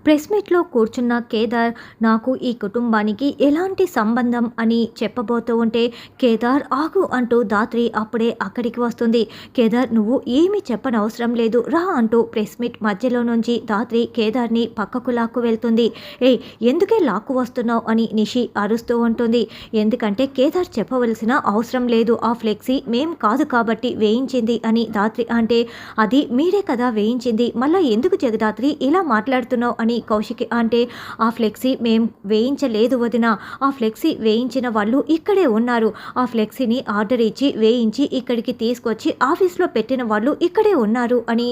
Press మీట్లో కూర్చున్న కేదార్ నాకు ఈ కుటుంబానికి ఎలాంటి సంబంధం అని చెప్పబోతూ ఉంటే కేదార్ ఆగు అంటూ ధాత్రి అప్పుడే అక్కడికి వస్తుంది. కేదార్ నువ్వు ఏమీ చెప్పనవసరం లేదు రా అంటూ ప్రెస్ మీట్ మధ్యలో నుంచి ధాత్రి కేదార్ని పక్కకు లాక్కు వెళ్తుంది. ఎందుకే లాక్కు వస్తున్నావు అని నిషి అరుస్తూ ఉంటుంది. ఎందుకంటే కేదార్ చెప్పవలసిన అవసరం లేదు, ఆ ఫ్లెక్సీ మేం కాదు కాబట్టి వేయించింది అని ధాత్రి అంటే అది మీరే కదా వేయించింది, మళ్ళీ ఎందుకు జగదాత్రి ఇలా మాట్లాడుతున్నావు అని కౌశికి అంటే ఆ ఫ్లెక్సీ మేం వేయించలేదు వదిన, ఆ ఫ్లెక్సీ వేయించిన వాళ్ళు ఇక్కడే ఉన్నారు, ఆ ఫ్లెక్సీని ఆర్డర్ ఇచ్చి వేయించి ఇక్కడికి తీసుకొచ్చి ఆఫీస్లో పెట్టిన వాళ్ళు ఇక్కడే ఉన్నారు అని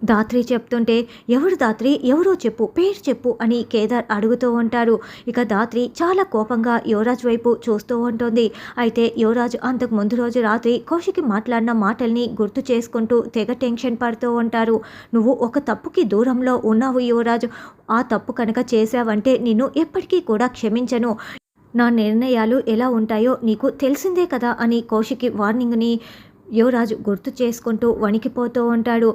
ధాత్రి చెప్తుంటే ఎవరు ధాత్రి, ఎవరో చెప్పు, పేరు చెప్పు అని కేదార్ అడుగుతూ ఉంటారు. ఇక ధాత్రి చాలా కోపంగా యువరాజ్ వైపు చూస్తూ ఉంటుంది. అయితే యువరాజ్ అంతకు ముందు రోజు రాత్రి కౌశికి మాట్లాడిన మాటల్ని గుర్తు చేసుకుంటూ తెగ టెన్షన్ పడుతూ ఉంటారు. నువ్వు ఒక తప్పుకి దూరంలో ఉన్నావు యువరాజ్, ఆ తప్పు కనుక చేశావంటే నిన్ను ఎప్పటికీ కూడా క్షమించను, నా నిర్ణయాలు ఎలా ఉంటాయో నీకు తెలిసిందే కదా అని కౌశికి వార్నింగ్ని యువరాజు గుర్తు చేసుకుంటూ వణికిపోతూ ఉంటాడు.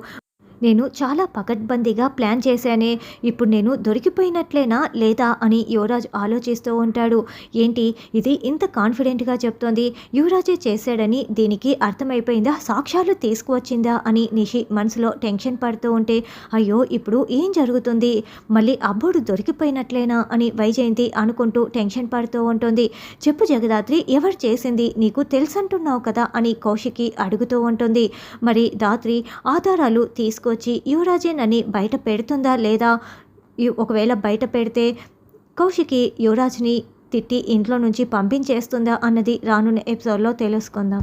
నేను చాలా పకడ్బందీగా ప్లాన్ చేశానే, ఇప్పుడు నేను దొరికిపోయినట్లేనా లేదా అని యువరాజ్ ఆలోచిస్తూ ఉంటాడు. ఏంటి ఇది ఇంత కాన్ఫిడెంట్గా చెప్తోంది, యువరాజే చేశాడని దీనికి అర్థమైపోయిందా, సాక్ష్యాలు తీసుకువచ్చిందా అని నిషి మనసులో టెన్షన్ పడుతూ ఉంటే అయ్యో ఇప్పుడు ఏం జరుగుతుంది, మళ్ళీ అబ్బోడు దొరికిపోయినట్లేనా అని వైజయంతి అనుకుంటూ టెన్షన్ పడుతూ ఉంటుంది. చెప్పు జగదాత్రి ఎవరు చేసింది, నీకు తెలుసంటున్నావు కదా అని కౌశికి అడుగుతూ ఉంటుంది. మరి ధాత్రి ఆధారాలు తీసుకు వచ్చి యువరాజేనని బయట పెడుతుందా లేదా, ఒకవేళ బయట పెడితే కౌశికి యువరాజ్ని తిట్టి ఇంట్లో నుంచి పంపించేస్తుందా అన్నది రానున్న ఎపిసోడ్లో తెలుసుకుందాం.